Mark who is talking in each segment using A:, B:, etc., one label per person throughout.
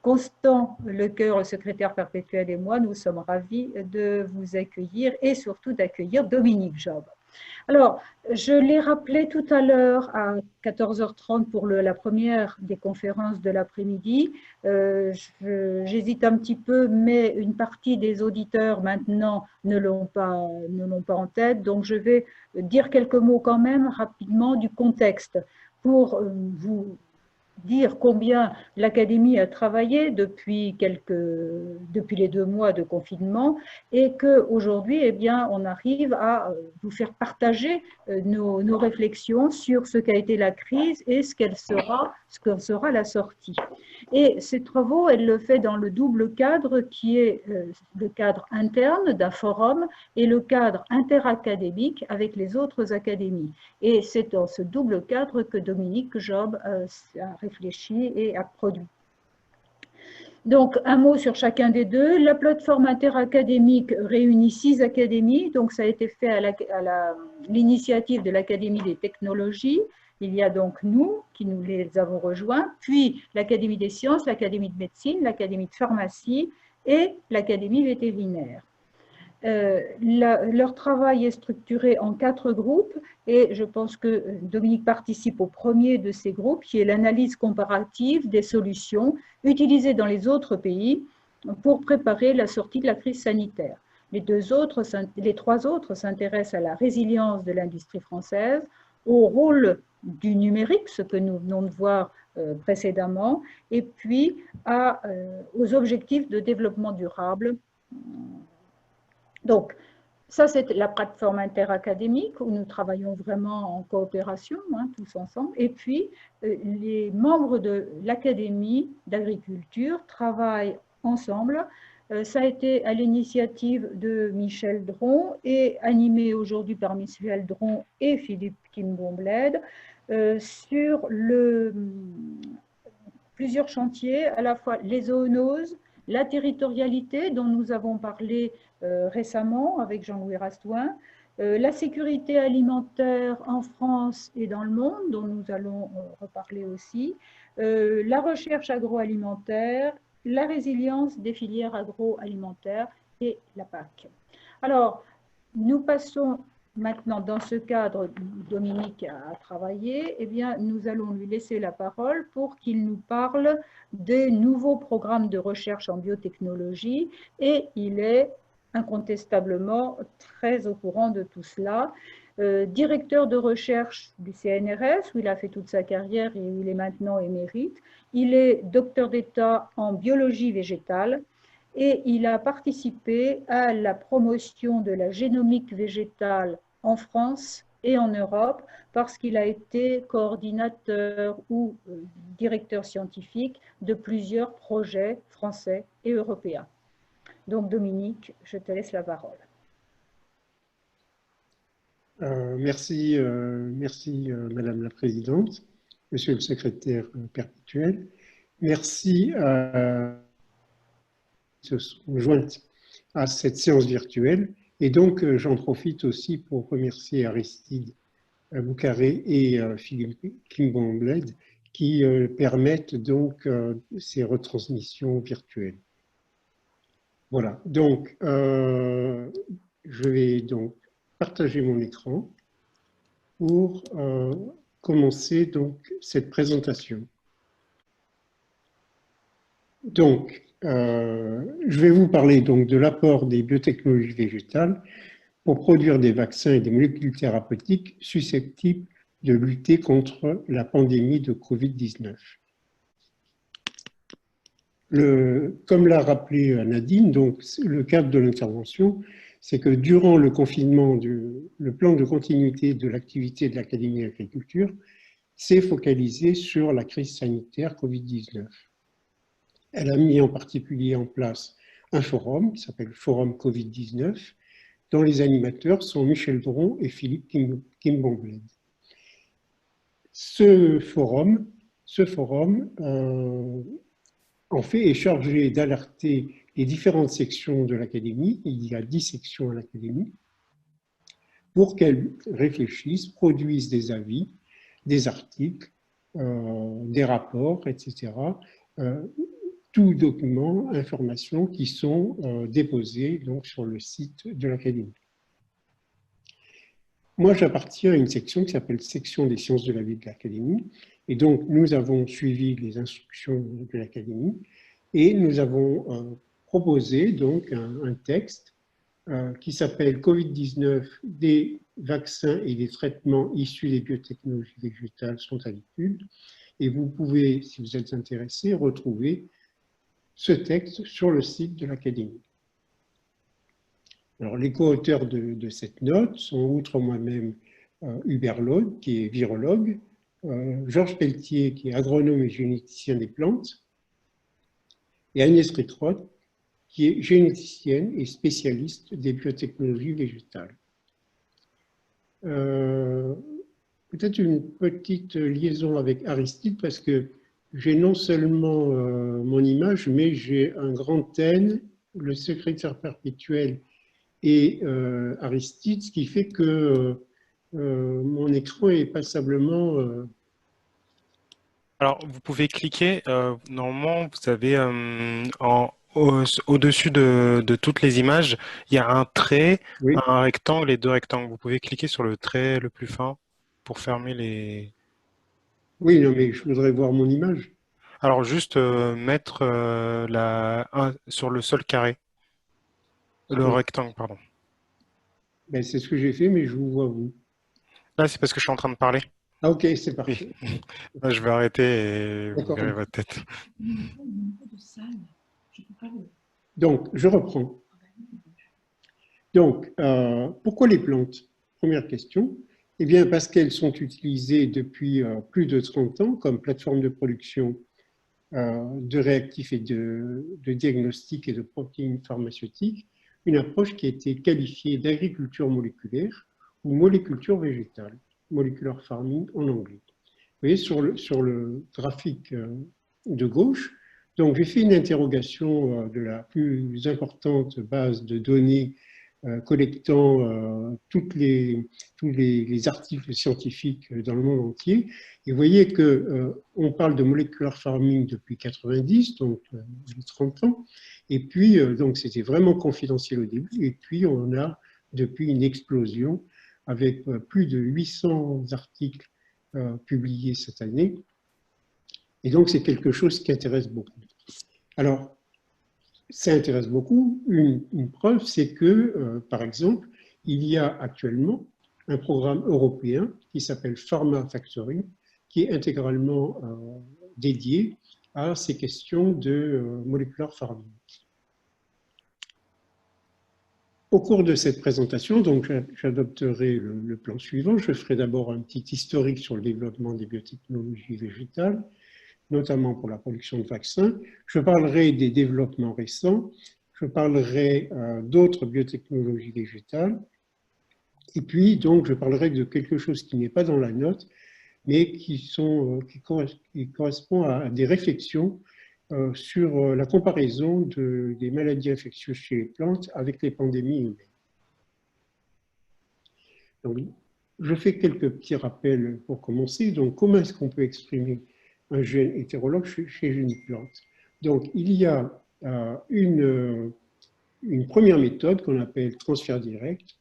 A: Constant Lecoeur, le secrétaire perpétuel, et moi, nous sommes ravis de vous accueillir et surtout d'accueillir Dominique Job. Alors, je l'ai rappelé tout à l'heure à 14h30 pour la première des conférences de l'après-midi. J'hésite un petit peu, mais une partie des auditeurs maintenant ne l'ont pas en tête. Donc, je vais dire quelques mots quand même rapidement du contexte pour vous dire combien l'Académie a travaillé depuis les 2 mois de confinement et qu'aujourd'hui, eh bien, on arrive à vous faire partager nos réflexions sur ce qu'a été la crise et ce qu'en sera la sortie. Et ces travaux, elle le fait dans le double cadre qui est le cadre interne d'un forum et le cadre interacadémique avec les autres académies. Et c'est dans ce double cadre que Dominique Job a réfléchi et a produit. Donc, un mot sur chacun des deux. La plateforme interacadémique réunit 6 académies. Donc, ça a été fait à l'initiative de l'Académie des technologies. Il y a donc nous, qui nous les avons rejoints, puis l'Académie des sciences, l'Académie de médecine, l'Académie de pharmacie et l'Académie vétérinaire. Leur travail est structuré en 4 groupes et je pense que Dominique participe au premier de ces groupes qui est l'analyse comparative des solutions utilisées dans les autres pays pour préparer la sortie de la crise sanitaire. Les 3 autres s'intéressent à la résilience de l'industrie française, au rôle du numérique, ce que nous venons de voir précédemment, et puis aux objectifs de développement durable. Donc, ça, c'est la plateforme interacadémique où nous travaillons vraiment en coopération, tous ensemble. Et puis, les membres de l'Académie d'agriculture travaillent ensemble. Ça a été à l'initiative de Michel Dron et animé aujourd'hui par Michel Dron et Philippe Kimbombled sur plusieurs chantiers, à la fois les zoonoses, la territorialité dont nous avons parlé récemment avec Jean-Louis Rastouin, la sécurité alimentaire en France et dans le monde, dont nous allons reparler aussi, la recherche agroalimentaire, la résilience des filières agroalimentaires et la PAC. Alors, nous passons maintenant, dans ce cadre, Dominique a travaillé, eh bien, nous allons lui laisser la parole pour qu'il nous parle des nouveaux programmes de recherche en biotechnologie et il est incontestablement très au courant de tout cela. Directeur de recherche du CNRS, où il a fait toute sa carrière et où il est maintenant émérite. Il est docteur d'État en biologie végétale et il a participé à la promotion de la génomique végétale en France et en Europe parce qu'il a été coordinateur ou directeur scientifique de plusieurs projets français et européens. Donc Dominique, je te laisse la parole.
B: Merci Madame la Présidente, Monsieur le Secrétaire perpétuel. Merci à se sont jointes à cette séance virtuelle. Et donc, j'en profite aussi pour remercier Aristide Boucaré et Philippe Kimbombled qui permettent donc ces retransmissions virtuelles. Voilà, donc je vais donc partager mon écran pour commencer donc cette présentation. Donc, je vais vous parler donc de l'apport des biotechnologies végétales pour produire des vaccins et des molécules thérapeutiques susceptibles de lutter contre la pandémie de Covid-19. Comme l'a rappelé Nadine, donc, le cadre de l'intervention, c'est que durant le confinement, le plan de continuité de l'activité de l'Académie d'agriculture s'est focalisé sur la crise sanitaire Covid-19. Elle a mis en particulier en place un forum qui s'appelle Forum Covid-19, dont les animateurs sont Michel Dron et Philippe Kimbombled. Ce forum en fait, est chargé d'alerter les différentes sections de l'Académie, il y a 10 sections à l'Académie, pour qu'elles réfléchissent, produisent des avis, des articles, des rapports, etc., tout document, informations qui sont déposées donc, sur le site de l'Académie. Moi, j'appartiens à une section qui s'appelle Section des sciences de la vie de l'Académie. Et donc, nous avons suivi les instructions de l'Académie et nous avons proposé donc un texte qui s'appelle Covid-19, des vaccins et des traitements issus des biotechnologies végétales sont à l'étude. Et vous pouvez, si vous êtes intéressé, retrouver ce texte sur le site de l'Académie. Alors, les co-auteurs de cette note sont, outre moi-même, Hubert Laude, qui est virologue, Georges Pelletier, qui est agronome et généticien des plantes, et Agnès Rétrotte, qui est généticienne et spécialiste des biotechnologies végétales. Peut-être une petite liaison avec Aristide, parce que j'ai non seulement mon image, mais j'ai un grand N, le secrétaire perpétuel et Aristide, ce qui fait que mon écran est passablement...
C: Alors, vous pouvez cliquer, normalement, vous avez au-dessus de toutes les images, il y a un trait,
B: oui.
C: un rectangle et deux rectangles. Vous pouvez cliquer sur le trait le plus fin pour fermer les...
B: Oui, non, mais je voudrais voir mon image.
C: Alors, juste mettre sur le seul carré, le rectangle, pardon.
B: Ben, c'est ce que j'ai fait, mais je vous vois vous.
C: Là, c'est parce que je suis en train de parler.
B: Ah ok, c'est parfait.
C: Oui. Là, je vais arrêter et vous verrez votre tête.
B: Donc, je reprends. Donc, pourquoi les plantes? Première question. Eh bien, parce qu'elles sont utilisées depuis plus de 30 ans comme plateforme de production de réactifs et de diagnostic et de protéines pharmaceutiques, une approche qui a été qualifiée d'agriculture moléculaire ou moléculture végétale, molecular farming en anglais. Vous voyez sur le graphique de gauche, donc j'ai fait une interrogation de la plus importante base de données collectant tous les articles scientifiques dans le monde entier. Et vous voyez qu'on parle de molecular farming depuis 90, donc 30 ans, et puis donc c'était vraiment confidentiel au début, et puis on a depuis une explosion avec plus de 800 articles publiés cette année, et donc c'est quelque chose qui intéresse beaucoup. Alors, ça intéresse beaucoup. Une preuve, c'est que, par exemple, il y a actuellement un programme européen qui s'appelle Pharma Factory, qui est intégralement dédié à ces questions de molecular farming. Au cours de cette présentation, donc j'adopterai le plan suivant. Je ferai d'abord un petit historique sur le développement des biotechnologies végétales, notamment pour la production de vaccins. Je parlerai des développements récents, je parlerai d'autres biotechnologies végétales, et puis donc je parlerai de quelque chose qui n'est pas dans la note, mais qui correspond à des réflexions sur la comparaison des maladies infectieuses chez les plantes avec les pandémies humaines. Donc, je fais quelques petits rappels pour commencer. Donc, comment est-ce qu'on peut exprimer un gène hétérologue chez une plante? Donc, il y a une première méthode qu'on appelle transfert direct.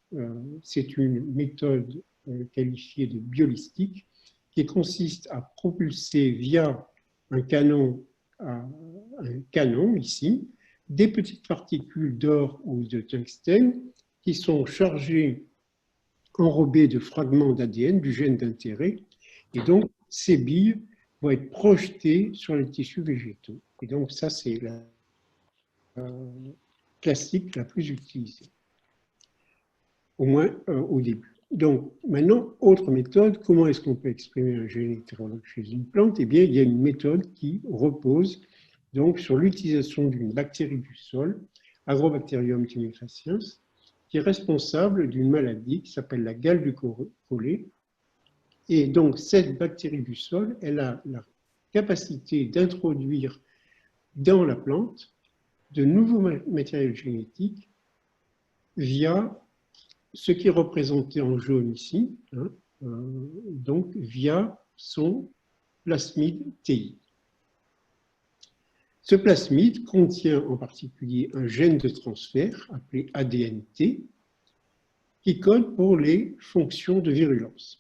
B: C'est une méthode qualifiée de biolistique qui consiste à propulser via un canon ici, des petites particules d'or ou de tungstène qui sont chargées, enrobées de fragments d'ADN du gène d'intérêt. Et donc, ces billes vont être projetées sur les tissus végétaux. Et donc, ça, c'est la classique la plus utilisée, au moins au début. Donc, maintenant, autre méthode, comment est-ce qu'on peut exprimer un gène hétérologue chez une plante? Eh bien, il y a une méthode qui repose donc sur l'utilisation d'une bactérie du sol, Agrobacterium tumefaciens, qui est responsable d'une maladie qui s'appelle la gale du collet. Et donc, cette bactérie du sol, elle a la capacité d'introduire dans la plante de nouveaux matériels génétiques via ce qui est représenté en jaune ici, hein, donc via son plasmide TI. Ce plasmide contient en particulier un gène de transfert appelé ADNT qui code pour les fonctions de virulence.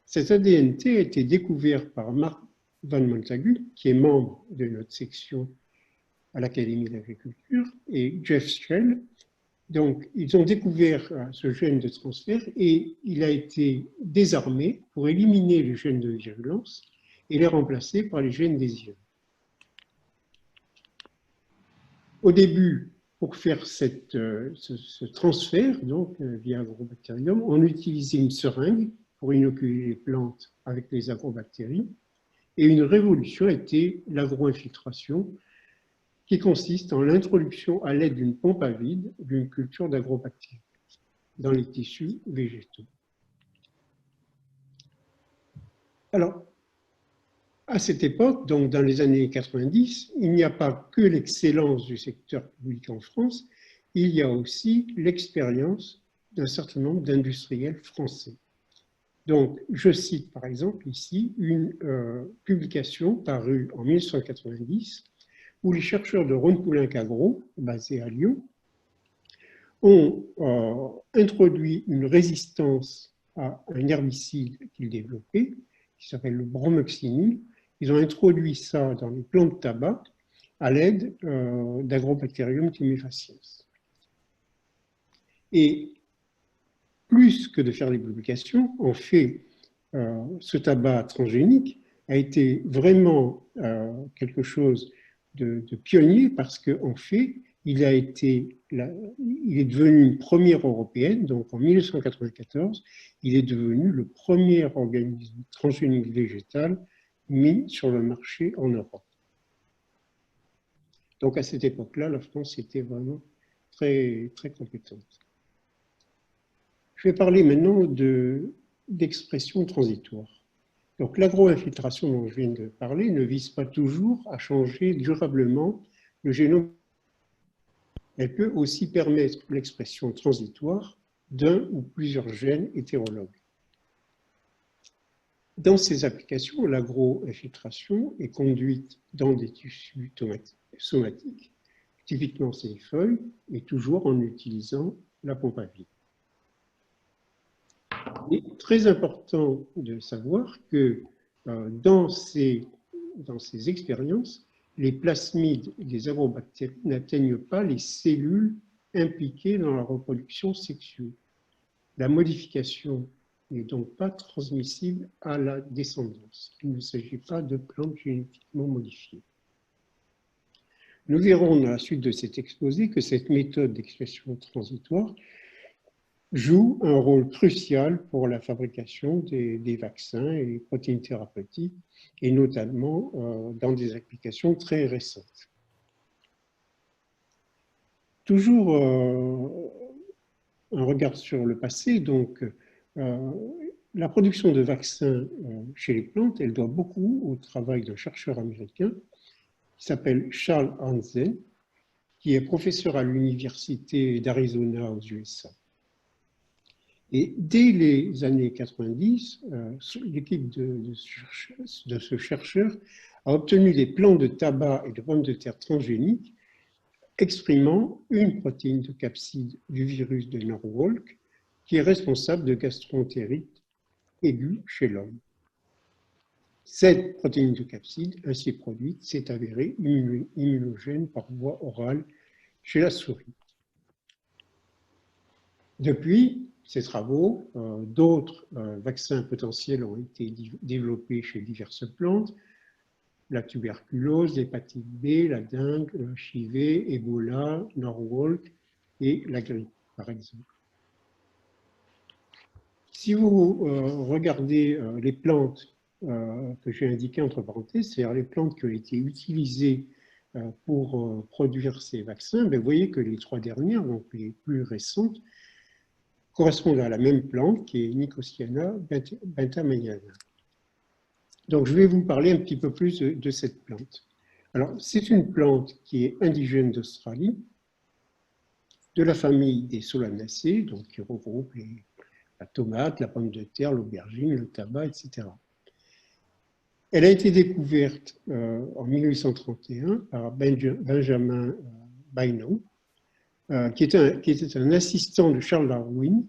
B: Cet ADNT a été découvert par Mark Van Montagu, qui est membre de notre section à l'Académie d'agriculture, et Jeff Schell. Donc, ils ont découvert ce gène de transfert et il a été désarmé pour éliminer les gènes de virulence et les remplacer par les gènes désirés. Au début, pour faire ce transfert, donc via Agrobacterium, on utilisait une seringue pour inoculer les plantes avec les agrobactéries. Et une révolution a été l'agro-infiltration, qui consiste en l'introduction à l'aide d'une pompe à vide d'une culture d'agrobactéries dans les tissus végétaux. Alors, à cette époque, donc dans les années 90, il n'y a pas que l'excellence du secteur public en France, il y a aussi l'expérience d'un certain nombre d'industriels français. Donc, je cite par exemple ici une publication parue en 1990 où les chercheurs de Rhône-Poulenc-Agro, basés à Lyon, ont introduit une résistance à un herbicide qu'ils développaient, qui s'appelle le bromoxynil. Ils ont introduit ça dans les plantes de tabac à l'aide d'Agrobacterium tumefaciens. Et plus que de faire des publications, en fait, ce tabac transgénique a été vraiment quelque chose de pionnier parce qu'en fait, il est devenu une première européenne, donc en 1994, il est devenu le premier organisme transgénique végétal mis sur le marché en Europe. Donc à cette époque-là, la France était vraiment très, très compétente. Je vais parler maintenant d'expression transitoire. Donc l'agro-infiltration dont je viens de parler ne vise pas toujours à changer durablement le génome. Elle peut aussi permettre l'expression transitoire d'un ou plusieurs gènes hétérologues. Dans ces applications, l'agro-infiltration est conduite dans des tissus somatiques, typiquement ces feuilles, et toujours en utilisant la pompe à vide. Il est très important de savoir que dans ces expériences, les plasmides des agrobactéries n'atteignent pas les cellules impliquées dans la reproduction sexuelle. La modification n'est donc pas transmissible à la descendance. Il ne s'agit pas de plantes génétiquement modifiées. Nous verrons dans la suite de cet exposé que cette méthode d'expression transitoire joue un rôle crucial pour la fabrication des vaccins et des protéines thérapeutiques, et notamment dans des applications très récentes. Toujours un regard sur le passé, donc la production de vaccins chez les plantes, elle doit beaucoup au travail d'un chercheur américain qui s'appelle Charles Hansen, qui est professeur à l'université d'Arizona aux USA. Et dès les années 90, l'équipe de ce chercheur a obtenu des plants de tabac et de pommes de terre transgéniques exprimant une protéine de capside du virus de Norwalk qui est responsable de gastroentérite aiguë chez l'homme. Cette protéine de capside ainsi produite s'est avérée immunogène par voie orale chez la souris. Depuis ces travaux, d'autres vaccins potentiels ont été développés chez diverses plantes, la tuberculose, l'hépatite B, la dengue, le HIV, Ebola, Norwalk et la grippe, par exemple. Si vous regardez les plantes que j'ai indiquées entre parenthèses, c'est-à-dire les plantes qui ont été utilisées pour produire ces vaccins, vous voyez que les trois dernières, donc les plus récentes, correspondent à la même plante qui est Nicotiana bentamagnana. Donc je vais vous parler un petit peu plus de cette plante. Alors c'est une plante qui est indigène d'Australie, de la famille des Solanacées, donc qui regroupe la tomate, la pomme de terre, l'aubergine, le tabac, etc. Elle a été découverte en 1831 par Benjamin Bynum, qui était un assistant de Charles Darwin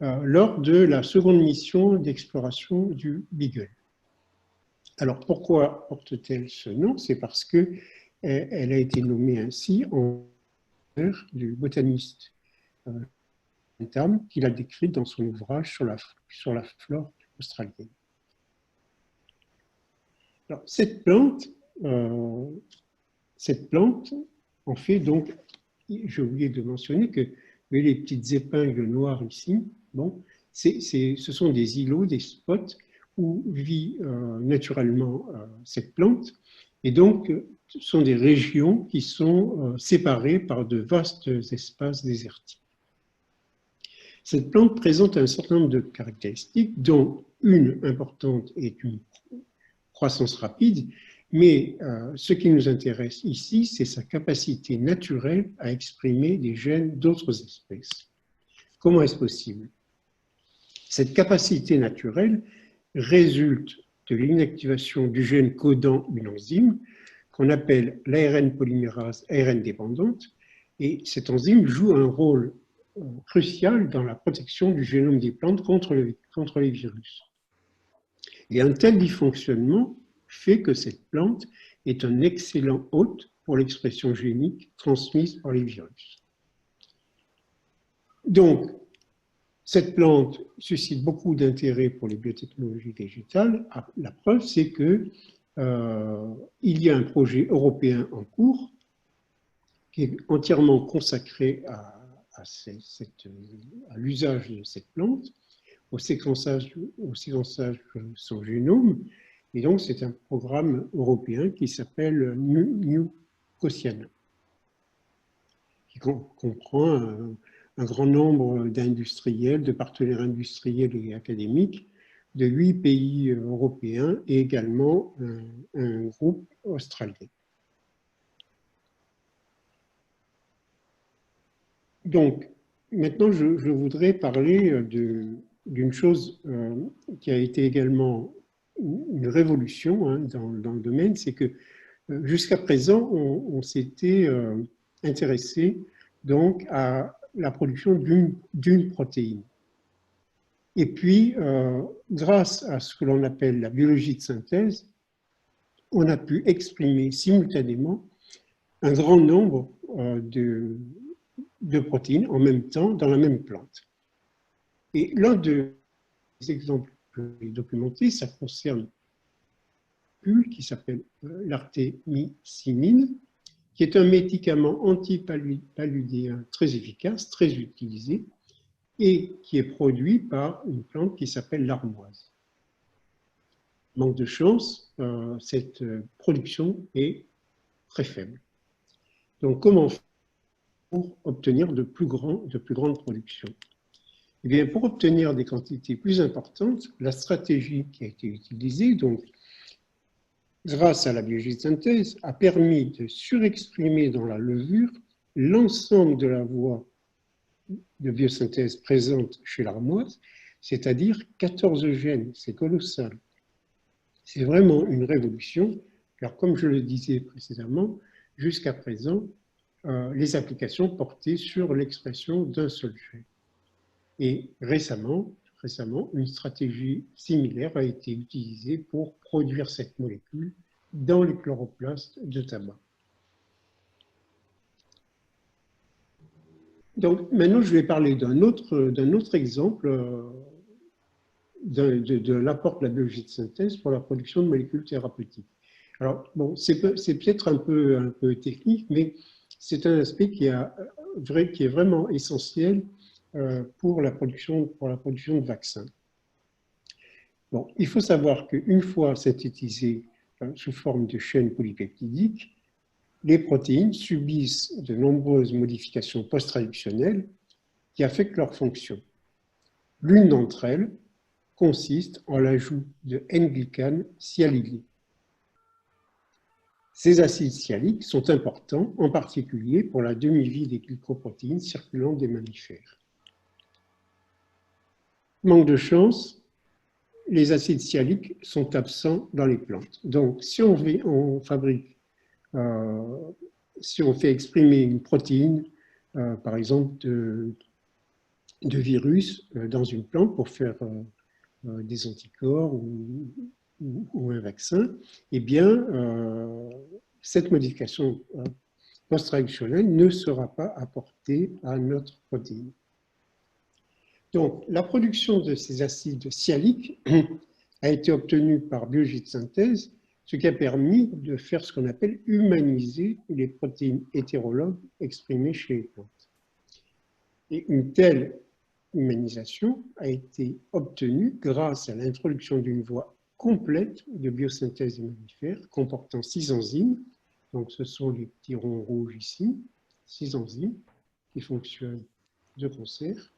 B: lors de la seconde mission d'exploration du Beagle. Alors, pourquoi porte-t-elle ce nom? C'est parce qu'elle a été nommée ainsi en l'honneur du botaniste Bentham, qu'il a décrit dans son ouvrage sur la flore australienne. Alors, cette plante, en fait, donc, j'ai oublié de mentionner que les petites épingles noires ici, bon, ce sont des îlots, des spots où vit naturellement cette plante, et donc ce sont des régions qui sont séparées par de vastes espaces désertiques. Cette plante présente un certain nombre de caractéristiques, dont une importante est une croissance rapide, mais ce qui nous intéresse ici, c'est sa capacité naturelle à exprimer des gènes d'autres espèces. Comment est-ce possible? Cette capacité naturelle résulte de l'inactivation du gène codant une enzyme qu'on appelle l'ARN polymérase ARN dépendante, et cette enzyme joue un rôle crucial dans la protection du génome des plantes contre les virus. Et un tel dysfonctionnement fait que cette plante est un excellent hôte pour l'expression génique transmise par les virus. Donc, cette plante suscite beaucoup d'intérêt pour les biotechnologies végétales. La preuve, c'est qu'il y a un projet européen en cours qui est entièrement consacré à l'usage de cette plante, au séquençage de son génome. Et donc, c'est un programme européen qui s'appelle New Cosiana, qui comprend un grand nombre d'industriels, de partenaires industriels et académiques de 8 pays européens et également un groupe australien. Donc, maintenant, je voudrais parler d'une chose qui a été également une révolution dans le domaine, c'est que jusqu'à présent, on s'était intéressé donc à la production d'une protéine. Et puis, grâce à ce que l'on appelle la biologie de synthèse, on a pu exprimer simultanément un grand nombre de protéines en même temps dans la même plante. Et l'un des exemples que j'ai documentés, ça concerne une qui s'appelle l'artémisinine, qui est un médicament antipaludéen très efficace, très utilisé, et qui est produit par une plante qui s'appelle l'armoise. Manque de chance, cette production est très faible. Donc, comment faire pour obtenir de plus grandes productions? Eh bien, pour obtenir des quantités plus importantes, la stratégie qui a été utilisée, donc, grâce à la biologie de synthèse, a permis de surexprimer dans la levure l'ensemble de la voie de biosynthèse présente chez l'armoise, c'est-à-dire 14 gènes. C'est colossal. C'est vraiment une révolution, car comme je le disais précédemment, jusqu'à présent, les applications portaient sur l'expression d'un seul gène. Et récemment, une stratégie similaire a été utilisée pour produire cette molécule dans les chloroplastes de tabac. Donc maintenant, je vais parler d'un autre exemple de l'apport de la biologie de synthèse pour la production de molécules thérapeutiques. Alors, bon, c'est peut-être un peu technique, mais c'est un aspect qui est vraiment essentiel pour la production de vaccins. Bon, il faut savoir qu'une fois synthétisées sous forme de chaînes polypeptidiques, les protéines subissent de nombreuses modifications post-traductionnelles qui affectent leur fonction. L'une d'entre elles consiste en l'ajout de N-glycane sialylé. Ces acides sialiques sont importants, en particulier pour la demi-vie des glycoprotéines circulant des mammifères. Manque de chance, les acides sialiques sont absents dans les plantes. Donc, si on fabrique, si on fait exprimer une protéine, par exemple de virus dans une plante pour faire des anticorps ou un vaccin, eh bien, cette modification post-réactionnelle ne sera pas apportée à notre protéine. Donc, la production de ces acides sialiques a été obtenue par biologie de synthèse, ce qui a permis de faire ce qu'on appelle humaniser les protéines hétérologues exprimées chez les plantes. Et une telle humanisation a été obtenue grâce à l'introduction d'une voie complète de biosynthèse des mammifères comportant 6 enzymes. Donc, ce sont les petits ronds rouges ici, 6 enzymes qui fonctionnent de concert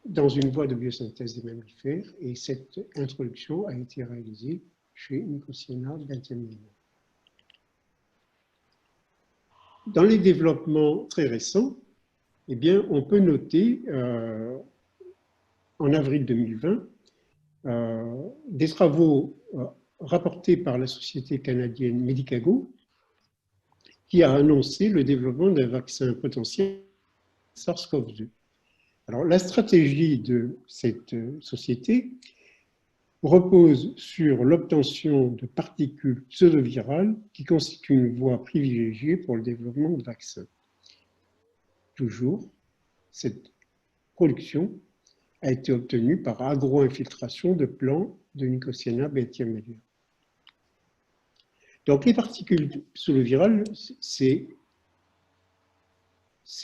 B: dans une voie de biosynthèse des mammifères, et cette introduction a été réalisée chez Nicotiana benthamiana. Dans les développements très récents, eh bien, on peut noter en avril 2020 des travaux rapportés par la société canadienne Medicago qui a annoncé le développement d'un vaccin potentiel SARS-CoV-2. Alors, la stratégie de cette société repose sur l'obtention de particules pseudovirales qui constituent une voie privilégiée pour le développement de vaccins. Toujours, cette production a été obtenue par agro-infiltration de plants de Nicotiana benthamiana. Donc, les particules pseudovirales, c'est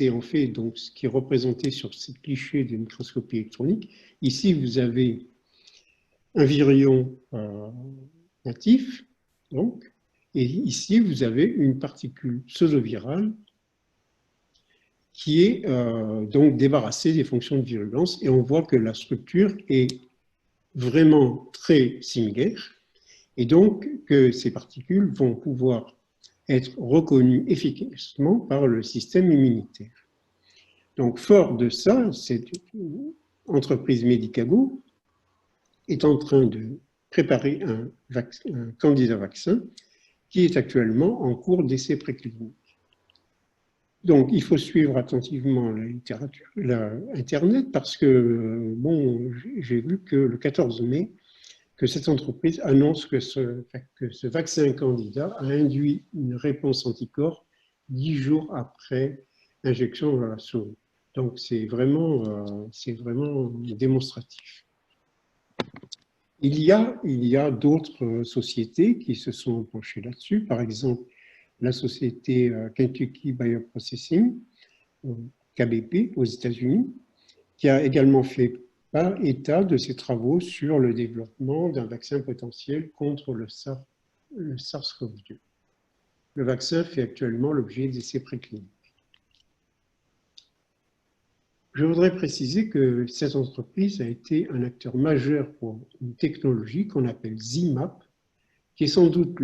B: en fait donc ce qui est représenté sur ce cliché de microscopie électronique. Ici, vous avez un virion natif, donc, et ici, vous avez une particule pseudovirale qui est donc débarrassée des fonctions de virulence, et on voit que la structure est vraiment très similaire, et donc que ces particules vont pouvoir être reconnues efficacement par le système immunitaire. Donc, fort de ça, cette entreprise Medicago est en train de préparer un candidat vaccin qui est actuellement en cours d'essai préclinique. Donc, il faut suivre attentivement la littérature, Internet, parce que, bon, j'ai vu que le 14 mai, que cette entreprise annonce que ce vaccin candidat a induit une réponse anticorps 10 jours après injection dans la souris. Donc, c'est vraiment démonstratif. Il y a d'autres sociétés qui se sont penchées là-dessus. Par exemple, la société Kentucky Bioprocessing, KBP, aux États-Unis, qui a également fait état de ses travaux sur le développement d'un vaccin potentiel contre le SARS-CoV-2. Le vaccin fait actuellement l'objet d'essais précliniques. Je voudrais préciser que cette entreprise a été un acteur majeur pour une technologie qu'on appelle ZIMAP, qui est sans doute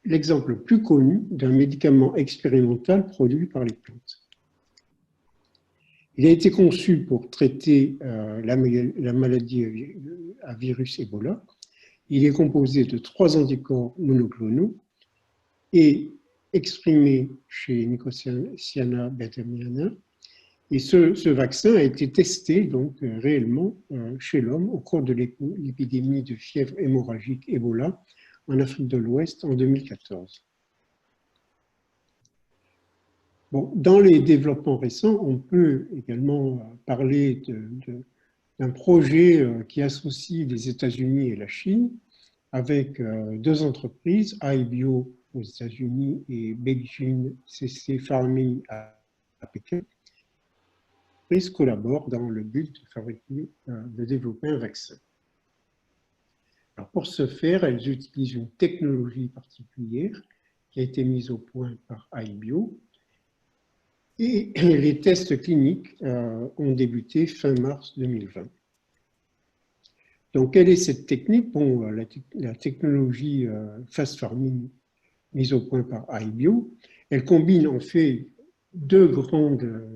B: l'exemple le plus connu d'un médicament expérimental produit par les plantes. Il a été conçu pour traiter la maladie à virus Ebola. Il est composé de 3 anticorps monoclonaux et exprimé chez Nicotiana benthamiana. Et ce vaccin a été testé donc réellement chez l'homme au cours de l'épidémie de fièvre hémorragique Ebola en Afrique de l'Ouest en 2014. Bon, dans les développements récents, on peut également parler d'un projet qui associe les États-Unis et la Chine avec 2 entreprises, iBio aux États-Unis et Beijing CC Farming à Pékin. Les entreprises collaborent dans le but de développer un vaccin. Alors pour ce faire, elles utilisent une technologie particulière qui a été mise au point par iBio. Et les tests cliniques ont débuté fin mars 2020. Donc, quelle est cette technique? Bon, la technologie Fast Farming mise au point par iBio, elle combine en fait 2 grandes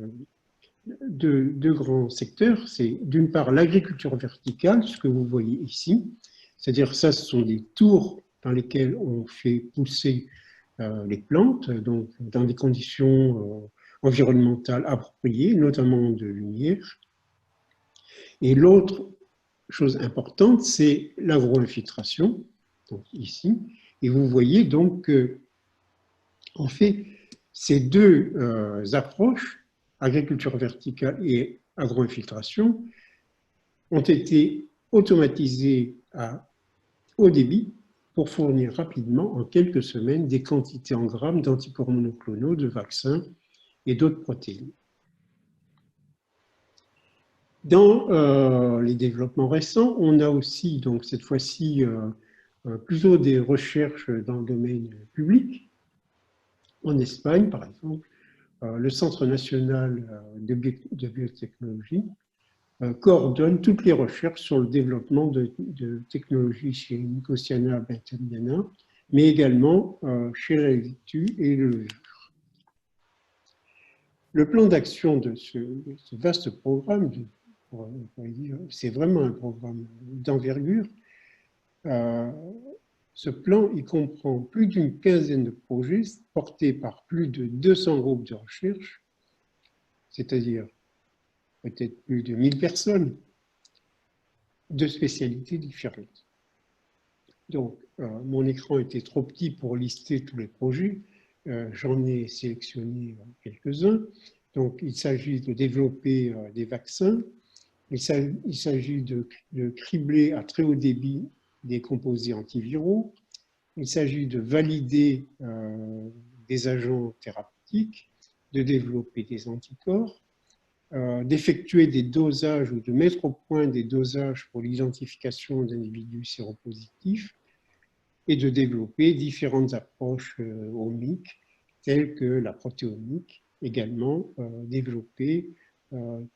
B: deux grands secteurs. C'est d'une part l'agriculture verticale, ce que vous voyez ici, c'est-à-dire ça, ce sont des tours dans lesquelles on fait pousser les plantes, donc dans des conditions environnementales appropriées, notamment de lumière. Et l'autre chose importante, c'est l'agro-infiltration, donc ici. Et vous voyez donc que, en fait, ces deux approches, agriculture verticale et agro-infiltration, ont été automatisées à haut débit pour fournir rapidement, en quelques semaines, des quantités en grammes d'anticorps monoclonaux, de vaccins et d'autres protéines. Dans les développements récents, on a aussi, donc cette fois-ci, plutôt des recherches dans le domaine public. En Espagne, par exemple, le Centre national de biotechnologie coordonne toutes les recherches sur le développement de technologies chez Nicotiana benthamiana, mais également chez la laitue et le levure. Le plan d'action de ce vaste programme, c'est vraiment un programme d'envergure. Ce plan, il comprend plus d'une quinzaine de projets portés par plus de 200 groupes de recherche, c'est-à-dire peut-être plus de 1000 personnes de spécialités différentes. Donc, mon écran était trop petit pour lister tous les projets. J'en ai sélectionné quelques-uns. Donc, il s'agit de développer des vaccins. Il s'agit de cribler à très haut débit des composés antiviraux. Il s'agit de valider des agents thérapeutiques, de développer des anticorps, d'effectuer des dosages ou de mettre au point des dosages pour l'identification d'individus séropositifs et de développer différentes approches omiques telles que la protéomique, également développer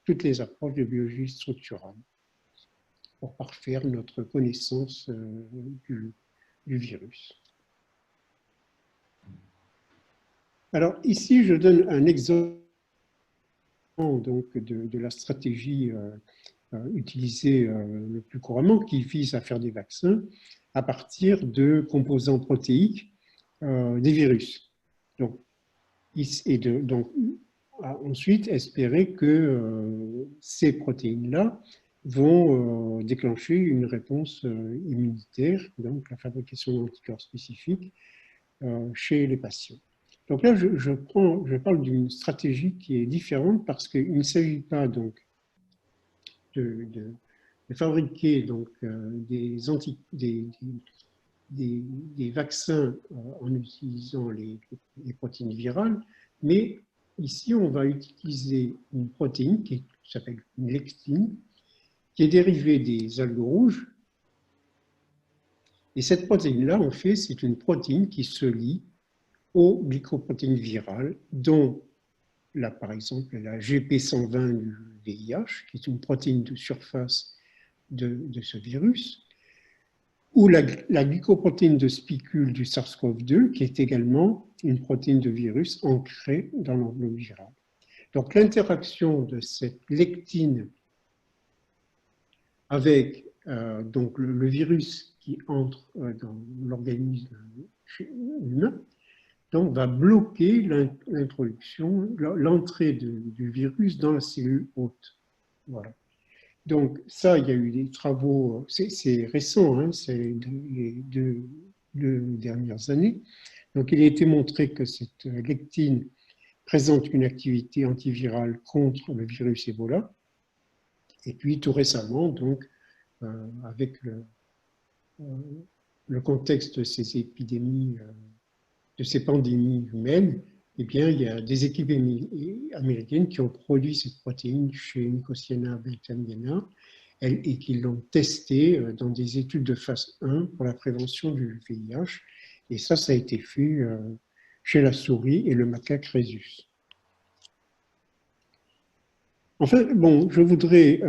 B: toutes les approches de biologie structurale pour parfaire notre connaissance du virus. Alors ici, je donne un exemple donc, de la stratégie utilisée le plus couramment qui vise à faire des vaccins à partir de composants protéiques des virus. Donc, ensuite, espérer que ces protéines-là vont déclencher une réponse immunitaire, donc la fabrication d'anticorps spécifiques chez les patients. Donc là, je parle d'une stratégie qui est différente parce qu'il ne s'agit pas donc de fabriquer donc, des vaccins en utilisant les protéines virales, mais ici, on va utiliser une protéine qui s'appelle une lectine, qui est dérivée des algues rouges. Et cette protéine-là, en fait, c'est une protéine qui se lie aux glycoprotéines virales, dont, là, par exemple, la GP120 du VIH, qui est une protéine de surface de ce virus, ou la glycoprotéine de spicule du SARS-CoV-2, qui est également une protéine de virus ancrée dans l'enveloppe virale. Donc, l'interaction de cette lectine avec donc le virus qui entre dans l'organisme humain, donc va bloquer l'introduction, l'entrée du virus dans la cellule hôte. Voilà. Donc ça, il y a eu des travaux, c'est récent, hein, c'est les deux dernières années. Donc il a été montré que cette lectine présente une activité antivirale contre le virus Ebola. Et puis tout récemment, donc, avec le contexte de ces épidémies, de ces pandémies humaines, eh bien, il y a des équipes américaines qui ont produit cette protéine chez Nicotiana benthamiana et qui l'ont testée dans des études de phase 1 pour la prévention du VIH. Et ça a été fait chez la souris et le macaque rhésus. Enfin, bon, je voudrais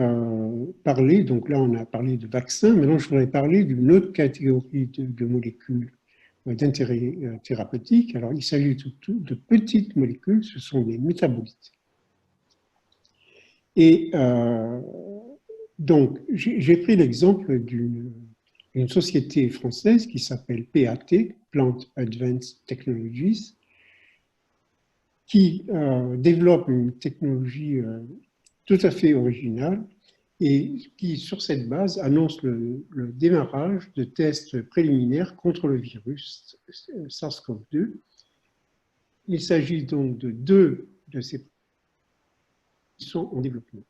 B: parler, donc là on a parlé de vaccins, maintenant je voudrais parler d'une autre catégorie de molécules d'intérêt thérapeutique. Alors il s'agit de petites molécules, ce sont des métabolites. Et donc, j'ai pris l'exemple d'une société française qui s'appelle PAT, Plant Advanced Technologies, qui développe une technologie tout à fait originale et qui, sur cette base, annonce le démarrage de tests préliminaires contre le virus SARS-CoV-2. Il s'agit donc de deux de ces qui sont en développement.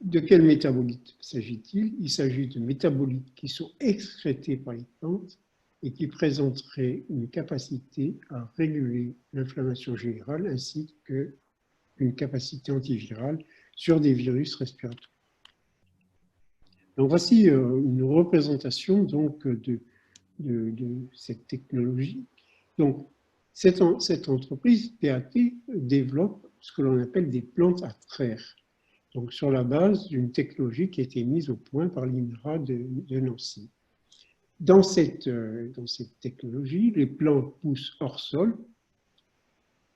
B: De quels métabolites s'agit-il? Il s'agit de métabolites qui sont excrétés par les plantes et qui présenteraient une capacité à réguler l'inflammation générale ainsi qu'une capacité antivirale sur des virus respiratoires. Donc voici une représentation donc, de cette technologie. Donc cette entreprise, PAT, développe ce que l'on appelle des plantes à traire. Donc sur la base d'une technologie qui a été mise au point par l'INRA de Nancy. Dans cette technologie, les plantes poussent hors sol,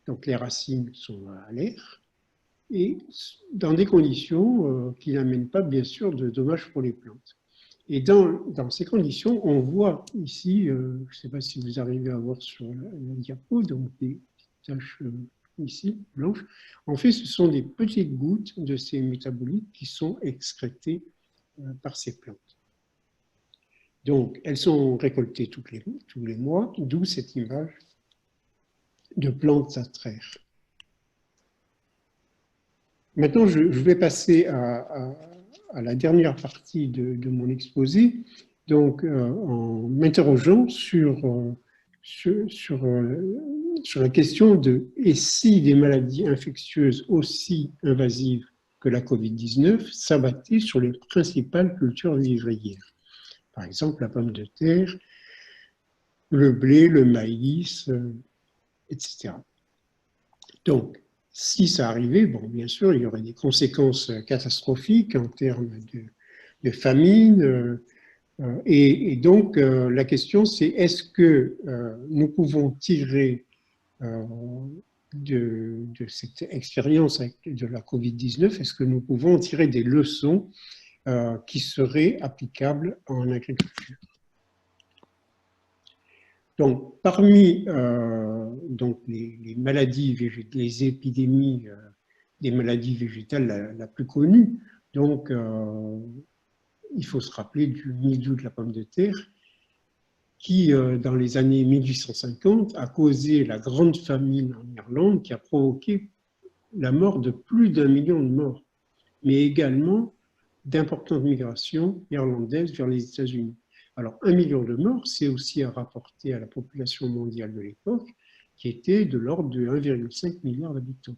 B: donc les racines sont à l'air, et dans des conditions qui n'amènent pas bien sûr de dommages pour les plantes. Et dans ces conditions, on voit ici, je ne sais pas si vous arrivez à voir sur la diapo, donc des taches ici, blanches. En fait, ce sont des petites gouttes de ces métabolites qui sont excrétées par ces plantes. Donc, elles sont récoltées tous les mois, d'où cette image de plantes à traire. Maintenant, je vais passer à la dernière partie de mon exposé, donc en m'interrogeant sur la question de « et si des maladies infectieuses aussi invasives que la Covid-19 s'abattaient sur les principales cultures vivrières ?» Par exemple, la pomme de terre, le blé, le maïs, etc. Donc, si ça arrivait, bon, bien sûr, il y aurait des conséquences catastrophiques en termes de famine. Et donc, la question, c'est est-ce que nous pouvons tirer de cette expérience de la Covid-19, est-ce que nous pouvons tirer des leçons qui seraient applicables en agriculture? Donc, parmi donc les maladies végétales, les épidémies des maladies végétales la plus connue, donc il faut se rappeler du mildiou de la pomme de terre, qui dans les années 1850 a causé la grande famine en Irlande, qui a provoqué la mort de plus d'1 million de morts, mais également d'importantes migrations irlandaises vers les États-Unis. Alors, 1 million de morts, c'est aussi à rapporter à la population mondiale de l'époque, qui était de l'ordre de 1,5 milliard d'habitants.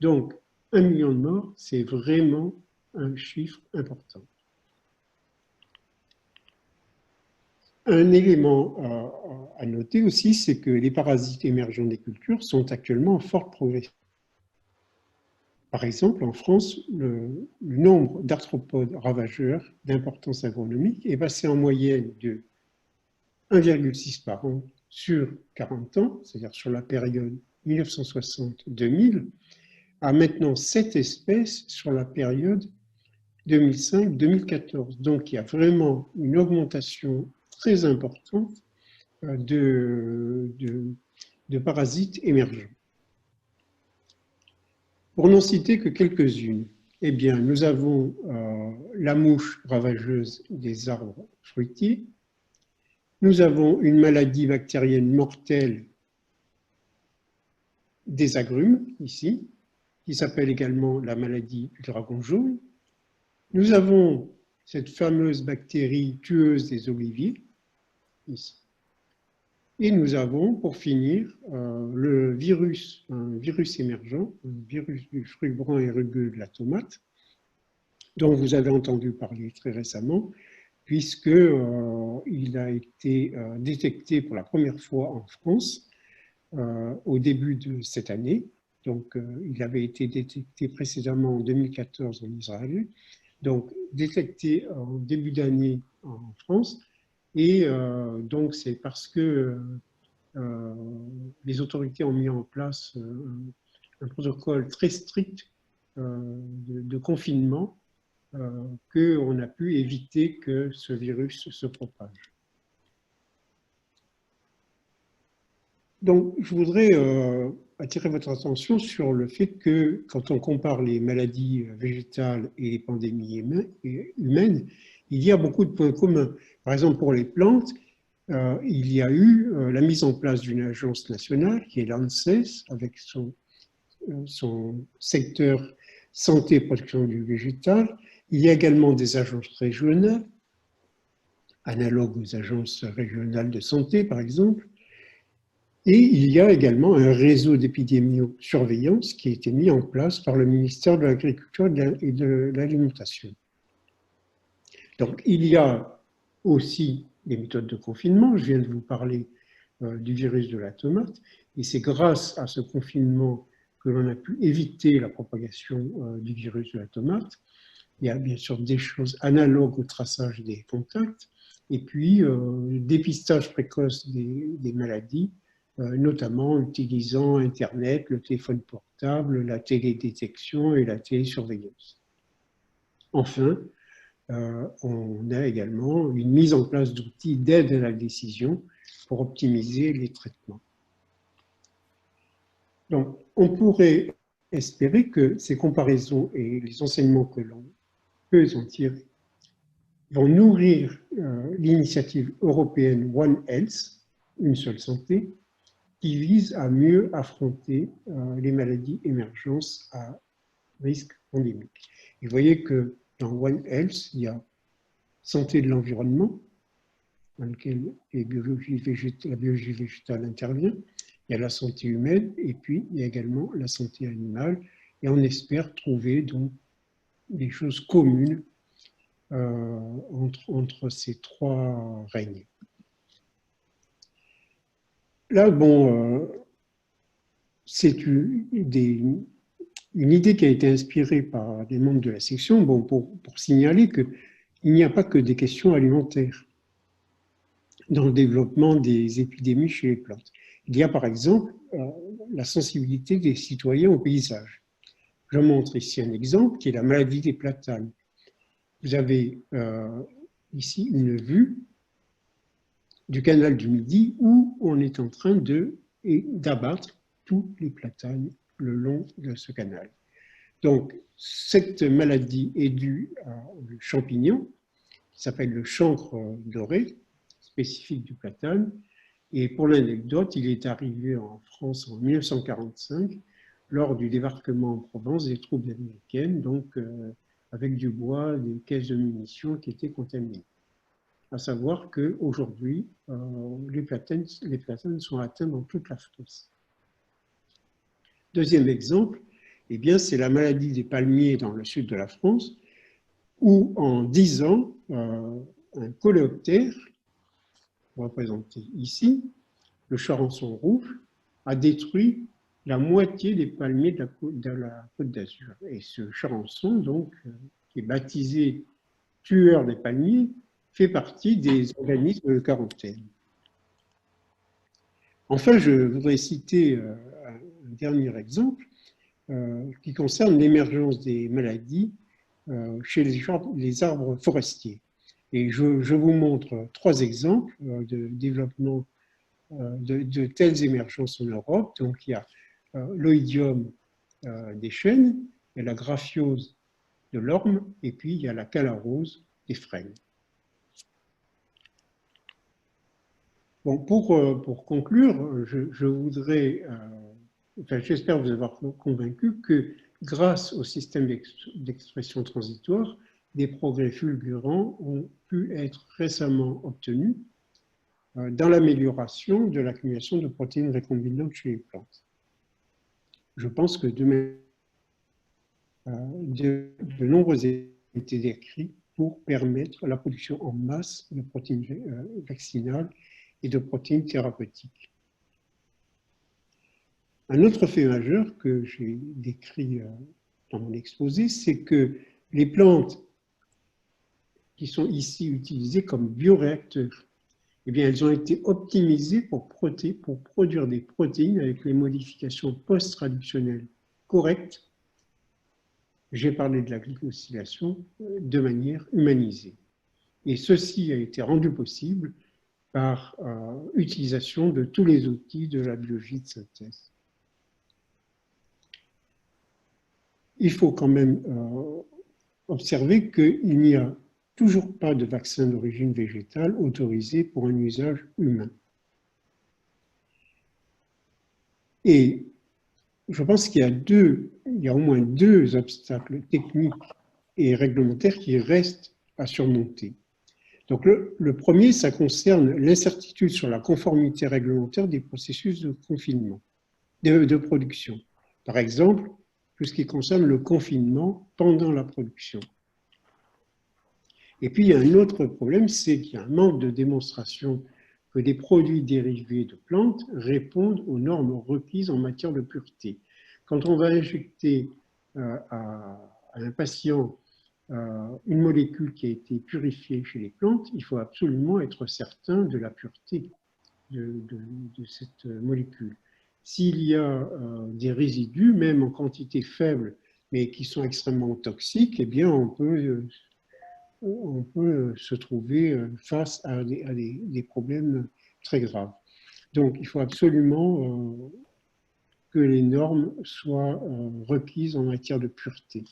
B: Donc, 1 million de morts, c'est vraiment un chiffre important. Un élément à noter aussi, c'est que les parasites émergents des cultures sont actuellement en forte progression. Par exemple, en France, le nombre d'arthropodes ravageurs d'importance agronomique est passé en moyenne de 1,6 par an sur 40 ans, c'est-à-dire sur la période 1960-2000, à maintenant 7 espèces sur la période 2005-2014. Donc, il y a vraiment une augmentation très importante de parasites émergents. Pour n'en citer que quelques-unes, eh bien, nous avons la mouche ravageuse des arbres fruitiers, nous avons une maladie bactérienne mortelle des agrumes, ici, qui s'appelle également la maladie du dragon jaune. Nous avons cette fameuse bactérie tueuse des oliviers, ici. Et nous avons, pour finir, le virus, un virus émergent, un virus du fruit brun et rugueux de la tomate, dont vous avez entendu parler très récemment, puisqu'il a été détecté pour la première fois en France au début de cette année. Donc, il avait été détecté précédemment en 2014 en Israël, donc détecté en début d'année en France. Et donc, c'est parce que les autorités ont mis en place un protocole très strict de confinement qu'on a pu éviter que ce virus se propage. Donc, je voudrais attirer votre attention sur le fait que quand on compare les maladies végétales et les pandémies humaines, il y a beaucoup de points communs. Par exemple, pour les plantes, il y a eu la mise en place d'une agence nationale qui est l'ANSES, avec son secteur santé et protection du végétal. Il y a également des agences régionales, analogues aux agences régionales de santé, par exemple. Et il y a également un réseau d'épidémiosurveillance qui a été mis en place par le ministère de l'Agriculture et de l'Alimentation. Donc, il y a aussi des méthodes de confinement. Je viens de vous parler du virus de la tomate. Et c'est grâce à ce confinement que l'on a pu éviter la propagation du virus de la tomate. Il y a bien sûr des choses analogues au traçage des contacts. Et puis, le dépistage précoce des maladies, notamment utilisant Internet, le téléphone portable, la télédétection et la télésurveillance. Enfin, on a également une mise en place d'outils d'aide à la décision pour optimiser les traitements. Donc, on pourrait espérer que ces comparaisons et les enseignements que l'on peut en tirer vont nourrir l'initiative européenne One Health, une seule santé, qui vise à mieux affronter les maladies émergentes à risque pandémique. Et vous voyez que dans One Health, il y a santé de l'environnement, dans lequel la biologie végétale intervient, il y a la santé humaine, et puis il y a également la santé animale, et on espère trouver donc des choses communes entre ces trois règnes. Là, bon, c'est une idée qui a été inspirée par des membres de la section, bon, pour signaler qu'il n'y a pas que des questions alimentaires dans le développement des épidémies chez les plantes. Il y a par exemple la sensibilité des citoyens au paysage. Je montre ici un exemple qui est la maladie des platanes. Vous avez ici une vue du canal du Midi où on est en train d'abattre tous les platanes le long de ce canal. Donc, cette maladie est due à un champignon qui s'appelle le chancre doré, spécifique du platane. Et pour l'anecdote, il est arrivé en France en 1945 lors du débarquement en Provence des troupes américaines, donc avec du bois, des caisses de munitions qui étaient contaminées. À savoir qu'aujourd'hui, les platanes sont atteints dans toute la France. Deuxième exemple, eh bien, c'est la maladie des palmiers dans le sud de la France, où en 10 ans, un coléoptère, représenté ici, le charançon rouge, a détruit la moitié des palmiers de la Côte d'Azur. Et ce charançon, donc, qui est baptisé tueur des palmiers, fait partie des organismes de quarantaine. Enfin, je voudrais citer un dernier exemple qui concerne l'émergence des maladies chez les arbres forestiers. Et je vous montre 3 exemples de développement de telles émergences en Europe. Donc, il y a l'oïdium des chênes, il y a la graphiose de l'orme, et puis il y a la calarose des frênes. Bon, pour conclure, je voudrais, enfin, j'espère vous avoir convaincu que grâce au système d'expression transitoire, des progrès fulgurants ont pu être récemment obtenus dans l'amélioration de l'accumulation de protéines recombinantes chez les plantes. Je pense que de nombreux études ont été décrits pour permettre la production en masse de protéines vaccinales et de protéines thérapeutiques. Un autre fait majeur que j'ai décrit dans mon exposé, c'est que les plantes qui sont ici utilisées comme bioréacteurs, eh bien, elles ont été optimisées pour produire des protéines avec les modifications post-traductionnelles correctes j'ai parlé de la glycosylation de manière humanisée. Et ceci a été rendu possible par utilisation de tous les outils de la biologie de synthèse. Il faut quand même observer qu'il n'y a toujours pas de vaccin d'origine végétale autorisé pour un usage humain. Et je pense qu'il y a au moins deux obstacles techniques et réglementaires qui restent à surmonter. Donc le premier, ça concerne l'incertitude sur la conformité réglementaire des processus de confinement, de production. Par exemple, tout ce qui concerne le confinement pendant la production. Et puis il y a un autre problème, c'est qu'il y a un manque de démonstration que des produits dérivés de plantes répondent aux normes requises en matière de pureté. Quand on va injecter à un patient une molécule qui a été purifiée chez les plantes, il faut absolument être certain de la pureté de cette molécule. S'il y a des résidus, même en quantité faible, mais qui sont extrêmement toxiques, eh bien on peut se trouver face à des problèmes très graves. Donc il faut absolument que les normes soient requises en matière de pureté.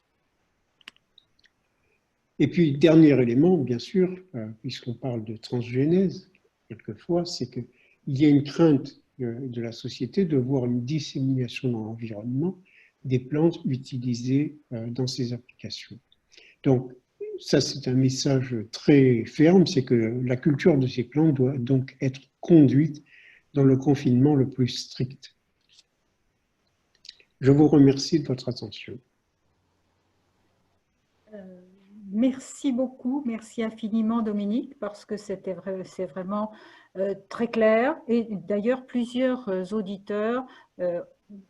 B: Et puis, dernier élément, bien sûr, puisqu'on parle de transgénèse, quelquefois, c'est qu'il y a une crainte de la société de voir une dissémination dans l'environnement des plantes utilisées dans ces applications. Donc, ça, c'est un message très ferme, c'est que la culture de ces plantes doit donc être conduite dans le confinement le plus strict. Je vous remercie de votre attention.
A: Merci beaucoup, merci infiniment Dominique, parce que c'est vraiment très clair. Et d'ailleurs, plusieurs auditeurs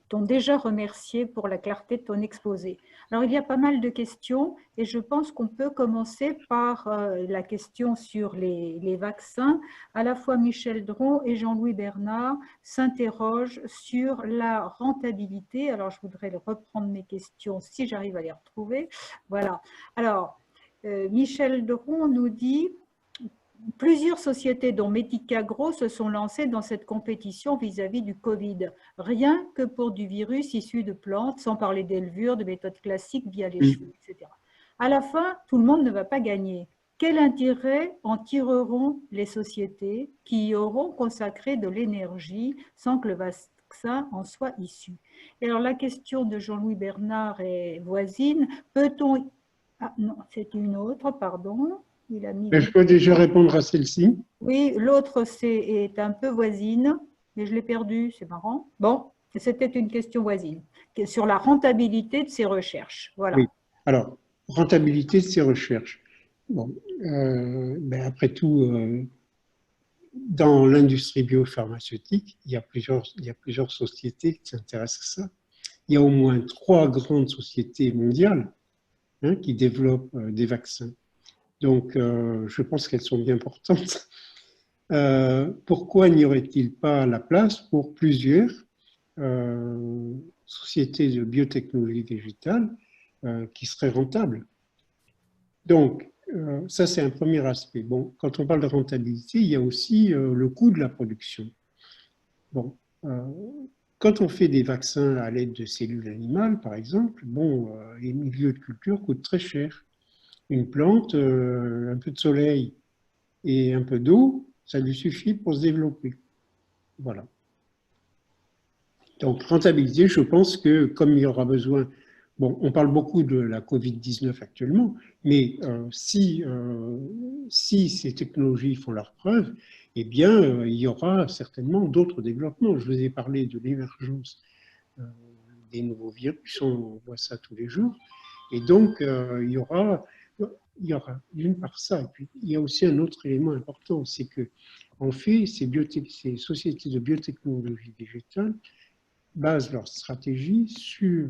A: t'ont déjà remercié pour la clarté de ton exposé. Alors, il y a pas mal de questions et je pense qu'on peut commencer par la question sur les vaccins. À la fois Michel Dron et Jean-Louis Bernard s'interrogent sur la rentabilité. Alors, je voudrais reprendre mes questions si j'arrive à les retrouver. Voilà. Alors, Michel Dron nous dit: plusieurs sociétés, dont Medica-Gros, se sont lancées dans cette compétition vis-à-vis du Covid, rien que pour du virus issu de plantes, sans parler d'élevure, de méthodes classiques via les cheveux, etc. À la fin, tout le monde ne va pas gagner. Quel intérêt en tireront les sociétés qui y auront consacré de l'énergie sans que le vaccin en soit issu? Et alors la question de Jean-Louis Bernard est voisine. Peut-on... Ah non, c'est une autre, pardon. Il a mis...
B: Mais je peux déjà répondre à celle-ci.
A: Oui, l'autre est un peu voisine, mais je l'ai perdue, c'est marrant. Bon, c'était une question voisine, sur la rentabilité de ces recherches. Voilà.
B: Oui. Alors, rentabilité de ces recherches. Bon, après tout, dans l'industrie biopharmaceutique, il y a plusieurs sociétés qui s'intéressent à ça. Il y a au moins 3 grandes sociétés mondiales qui développent des vaccins. Donc, je pense qu'elles sont bien importantes. Pourquoi n'y aurait-il pas la place pour plusieurs sociétés de biotechnologie végétale qui seraient rentables? Donc, ça, c'est un premier aspect. Bon, quand on parle de rentabilité, il y a aussi le coût de la production. Bon, quand on fait des vaccins à l'aide de cellules animales, par exemple, bon, les milieux de culture coûtent très cher. Une plante, un peu de soleil et un peu d'eau, ça lui suffit pour se développer. Voilà. Donc, rentabilité, je pense que comme il y aura besoin... Bon, on parle beaucoup de la Covid-19 actuellement, mais si ces technologies font leur preuve, eh bien, il y aura certainement d'autres développements. Je vous ai parlé de l'émergence des nouveaux virus, on voit ça tous les jours, et donc il y aura d'une part ça, et puis il y a aussi un autre élément important, c'est que en fait, ces sociétés de biotechnologie végétale basent leur stratégie sur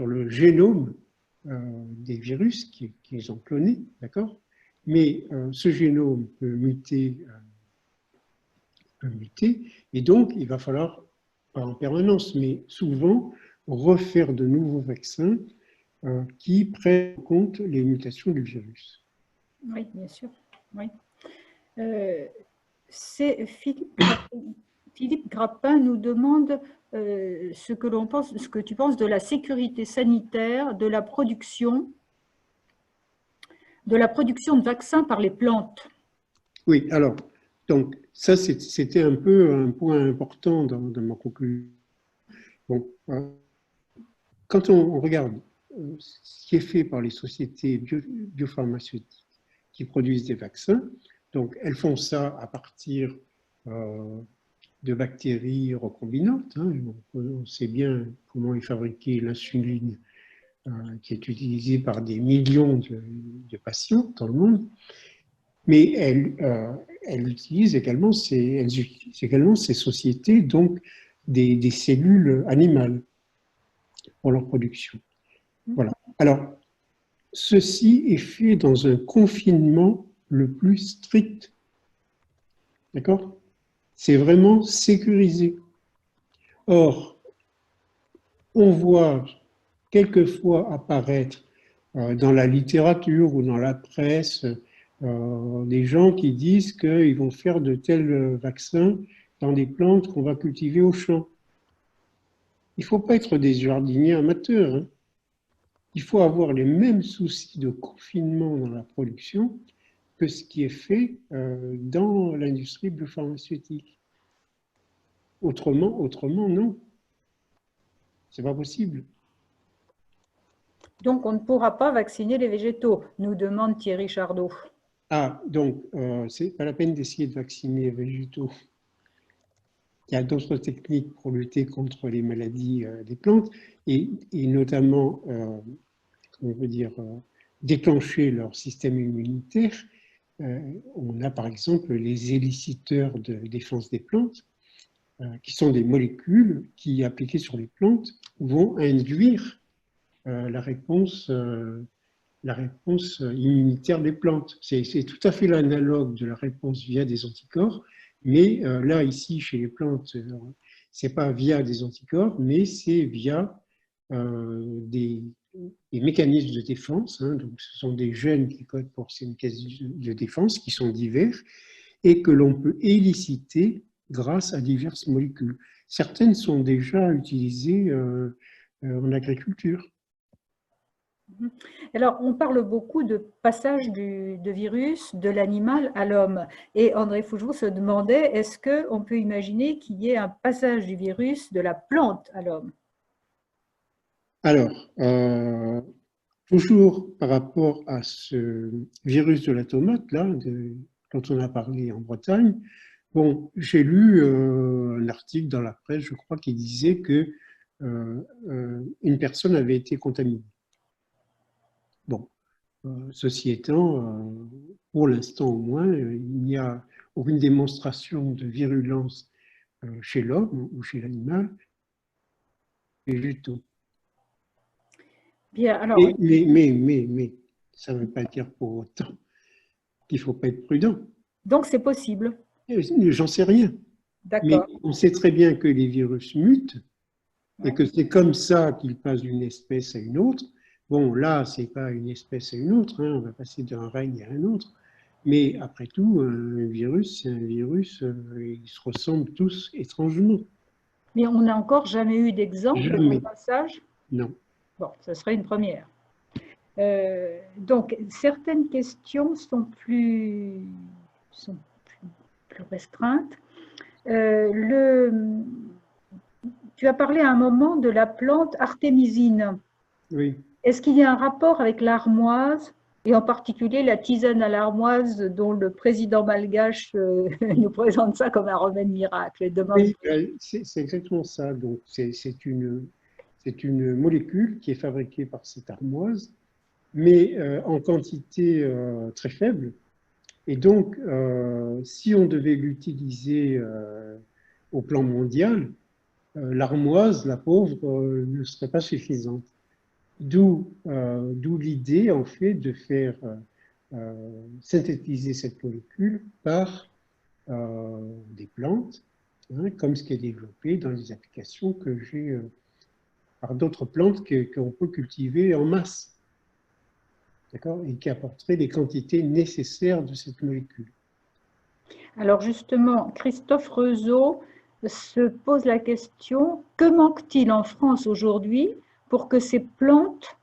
B: le génome des virus qu'ils ont clonés, d'accord? Mais ce génome peut muter, et donc il va falloir pas en permanence, mais souvent, refaire de nouveaux vaccins qui prennent en compte les mutations du virus.
A: Oui, bien sûr. Oui. C'est Philippe Grappin nous demande ce que l'on pense, ce que tu penses de la sécurité sanitaire de la production de vaccins par les plantes.
B: Oui, alors, donc, ça, c'était un peu un point important dans ma conclusion. Bon, quand on regarde ce qui est fait par les sociétés biopharmaceutiques qui produisent des vaccins, donc elles font ça à partir de bactéries recombinantes. Hein. On sait bien comment est fabriquée l'insuline qui est utilisée par des millions de patients dans le monde. Mais elles utilisent également ces sociétés, donc des cellules animales pour leur production. Voilà. Alors, ceci est fait dans un confinement le plus strict. D'accord? C'est vraiment sécurisé. Or, on voit quelquefois apparaître dans la littérature ou dans la presse des gens qui disent qu'ils vont faire de tels vaccins dans des plantes qu'on va cultiver au champ. Il ne faut pas être des jardiniers amateurs. Hein. Il faut avoir les mêmes soucis de confinement dans la production que ce qui est fait dans l'industrie biopharmaceutique. Autrement, non. C'est pas possible.
A: Donc, on ne pourra pas vacciner les végétaux, nous demande Thierry Chardot.
B: Ah, donc, c'est pas la peine d'essayer de vacciner les végétaux. Il y a d'autres techniques pour lutter contre les maladies des plantes et notamment, on veut dire, déclencher leur système immunitaire. On a par exemple les éliciteurs de défense des plantes, qui sont des molécules qui, appliquées sur les plantes, vont induire la réponse immunitaire des plantes. C'est tout à fait l'analogue de la réponse via des anticorps, mais là, ici, chez les plantes, c'est pas via des anticorps, mais c'est via des mécanismes de défense. Hein, donc, ce sont des gènes qui codent pour ces mécanismes de défense qui sont divers et que l'on peut éliciter grâce à diverses molécules. Certaines sont déjà utilisées en agriculture.
A: Alors, on parle beaucoup de passage de virus de l'animal à l'homme. Et André Fougeroux se demandait, est-ce qu'on peut imaginer qu'il y ait un passage du virus de la plante à l'homme?
B: Alors, toujours par rapport à ce virus de la tomate, là, dont on a parlé en Bretagne, bon, j'ai lu un article dans la presse, je crois, qui disait que une personne avait été contaminée. Bon, ceci étant, pour l'instant au moins, il n'y a aucune démonstration de virulence chez l'homme ou chez l'animal végétaux.
A: Bien, alors,
B: Mais, ça ne veut pas dire pour autant qu'il ne faut pas être prudent.
A: donc c'est possible.
B: J'en sais rien. Mais
A: D'accord.
B: on sait très bien que les virus mutent et que c'est comme ça qu'ils passent d'une espèce à une autre. Bon, là, ce n'est pas une espèce à une autre, hein, on va passer d'un règne à un autre. Mais après tout, un virus, c'est un virus, ils se ressemblent tous étrangement.
A: Mais on n'a encore jamais eu d'exemple de
B: Jamais.
A: passage.
B: Non.
A: Bon, ce serait une première. Donc, certaines questions sont plus restreintes. Tu as parlé à un moment de la plante artémisine.
B: Oui.
A: Est-ce qu'il y a un rapport avec l'armoise, et en particulier la tisane à l'armoise dont le président malgache nous présente ça comme un remède miracle?
B: Oui, c'est exactement ça. Donc, c'est une molécule qui est fabriquée par cette armoise, mais en quantité très faible. Et donc, si on devait l'utiliser au plan mondial, l'armoise, la pauvre, ne serait pas suffisante. D'où l'idée, en fait, de faire synthétiser cette molécule par des plantes hein, comme ce qui est développé dans les applications que j'ai par d'autres plantes qu'on peut cultiver en masse, d'accord, et qui apporteraient les quantités nécessaires de cette molécule.
A: Alors justement, Christophe Rezeau se pose la question, que manque-t-il en France aujourd'hui pour que ces plantes,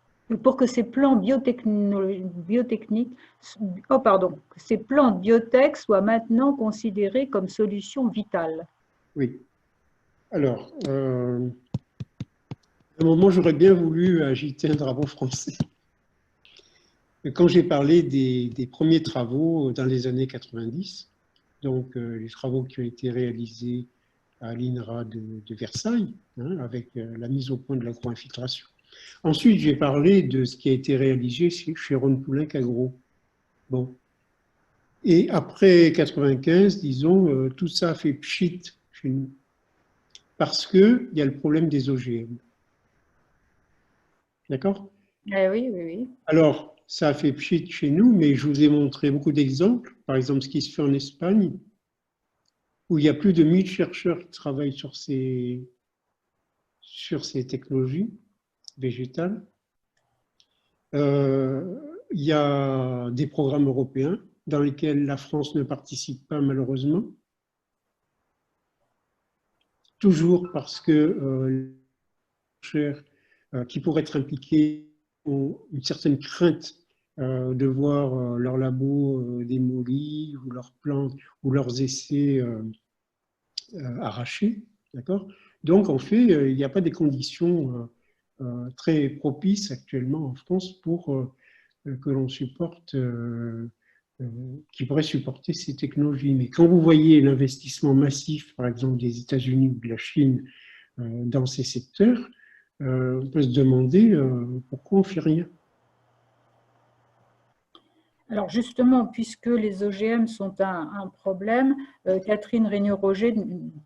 A: pour que ces plants biotechniques, oh pardon, que ces plantes biotech soient maintenant considérées comme solution vitale?
B: Oui. Alors, à un moment, j'aurais bien voulu agiter un drapeau français. Quand j'ai parlé des premiers travaux dans les années 90, donc les travaux qui ont été réalisés à l'INRA de Versailles, hein, avec la mise au point de l'agro-infiltration. Ensuite, j'ai parlé de ce qui a été réalisé chez Ron Poulenc Agro. Bon. Et après 95, disons, tout ça a fait pchit chez nous. Parce qu'il y a le problème des OGM. D'accord?
A: Eh oui, oui, oui.
B: Alors, ça a fait pchit chez nous, mais je vous ai montré beaucoup d'exemples. Par exemple, ce qui se fait en Espagne, où il y a plus de 1000 chercheurs qui travaillent sur ces technologies végétales. Il y a des programmes européens dans lesquels la France ne participe pas malheureusement, toujours parce que les chercheurs qui pourraient être impliqués ont une certaine crainte de voir leurs labos démolis ou leurs plantes ou leurs essais arrachés. D'accord. Donc, en fait, il n'y a pas des conditions très propices actuellement en France pour que l'on supporte, qui pourrait supporter ces technologies. Mais quand vous voyez l'investissement massif, par exemple, des États-Unis ou de la Chine dans ces secteurs, on peut se demander pourquoi on ne fait rien.
A: Alors justement, puisque les OGM sont un problème, Catherine Regnault-Roger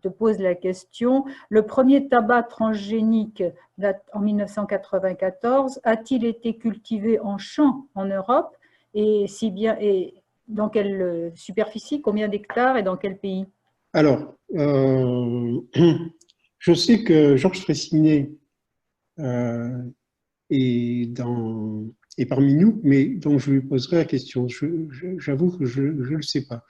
A: te pose la question, le premier tabac transgénique date en 1994, a-t-il été cultivé en champ en Europe et si bien, et dans quelle superficie, combien d'hectares et dans quel pays?
B: Alors, je sais que Georges Fressinet est parmi nous, mais donc je lui poserai la question. J'avoue que je ne le sais pas.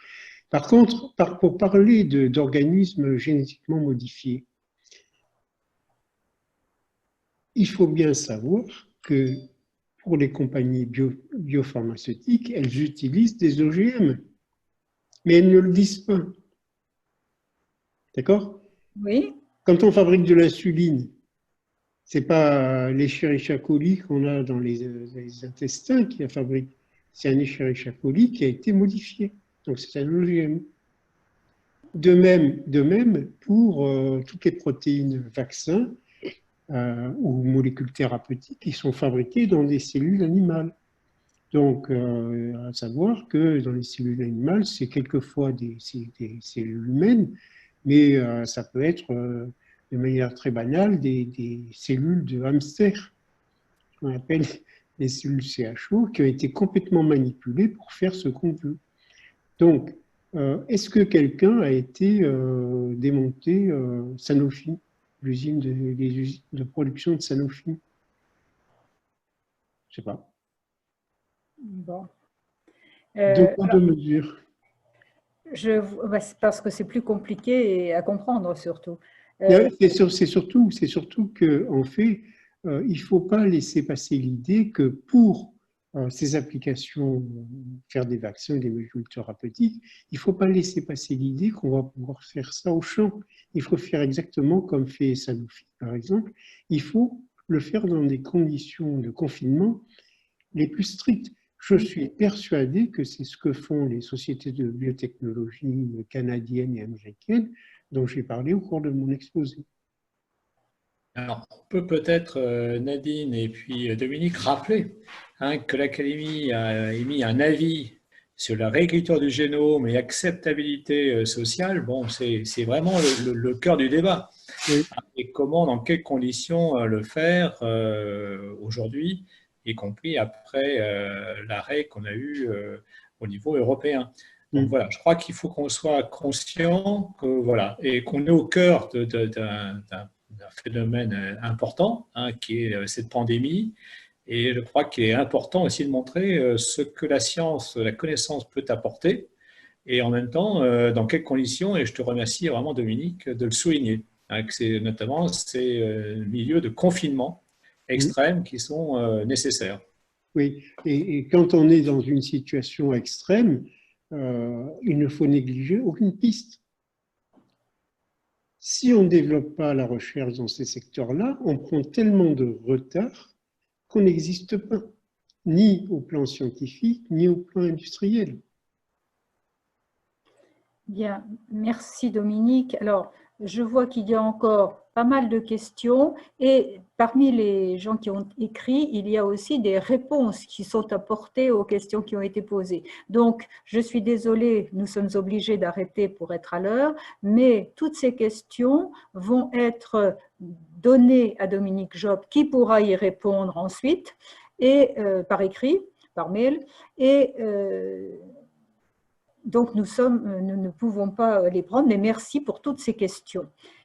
B: Par contre, pour parler d'organismes génétiquement modifiés, il faut bien savoir que pour les compagnies biopharmaceutiques, elles utilisent des OGM, mais elles ne le disent pas. D'accord?
A: Oui.
B: Quand on fabrique de l'insuline, ce n'est pas l'Escherichia coli qu'on a dans les intestins qui la fabrique, c'est un Escherichia coli qui a été modifié. Donc c'est un OGM. De même pour toutes les protéines vaccins ou molécules thérapeutiques qui sont fabriquées dans des cellules animales. Donc, à savoir que dans les cellules animales, c'est quelquefois des cellules humaines, mais ça peut être de manière très banale des cellules de hamster, qu'on appelle les cellules CHO, qui ont été complètement manipulées pour faire ce qu'on veut. Donc, est-ce que quelqu'un a été démonté Sanofi, l'usine de production de Sanofi? Je ne sais pas.
A: Bon.
B: Deux poids, deux mesures.
A: Parce que c'est plus compliqué à comprendre surtout.
B: C'est surtout qu'en fait, il ne faut pas laisser passer l'idée que pour ces applications, faire des vaccins et des molécules thérapeutiques, il ne faut pas laisser passer l'idée qu'on va pouvoir faire ça au champ. Il faut faire exactement comme fait Sanofi, par exemple. Il faut le faire dans des conditions de confinement les plus strictes. Je suis persuadé que c'est ce que font les sociétés de biotechnologie canadiennes et américaines dont j'ai parlé au cours de mon exposé.
D: Alors, on peut peut-être, Nadine et puis Dominique, rappeler que l'Académie a émis un avis sur la réécriture du génome et acceptabilité sociale. Bon, c'est vraiment le cœur du débat.
B: Oui.
D: Et comment, dans quelles conditions le faire aujourd'hui, y compris après l'arrêt qu'on a eu au niveau européen. Donc voilà, je crois qu'il faut qu'on soit conscient que, voilà, et qu'on est au cœur d'un phénomène important, hein, qui est cette pandémie. Et je crois qu'il est important aussi de montrer ce que la science, la connaissance peut apporter, et en même temps, dans quelles conditions, et je te remercie vraiment, Dominique, de le souligner, hein, que c'est notamment ces milieux de confinement extrêmes qui sont nécessaires.
B: Oui, et quand on est dans une situation extrême, il ne faut négliger aucune piste. Si on ne développe pas la recherche dans ces secteurs-là, on prend tellement de retard qu'on n'existe pas, ni au plan scientifique, ni au plan industriel.
A: Bien, merci Dominique. Alors, je vois qu'il y a encore pas mal de questions et parmi les gens qui ont écrit, il y a aussi des réponses qui sont apportées aux questions qui ont été posées. Donc, je suis désolée, nous sommes obligés d'arrêter pour être à l'heure, mais toutes ces questions vont être données à Dominique Job qui pourra y répondre ensuite et par écrit, par mail et donc, nous ne pouvons pas les prendre, mais merci pour toutes ces questions.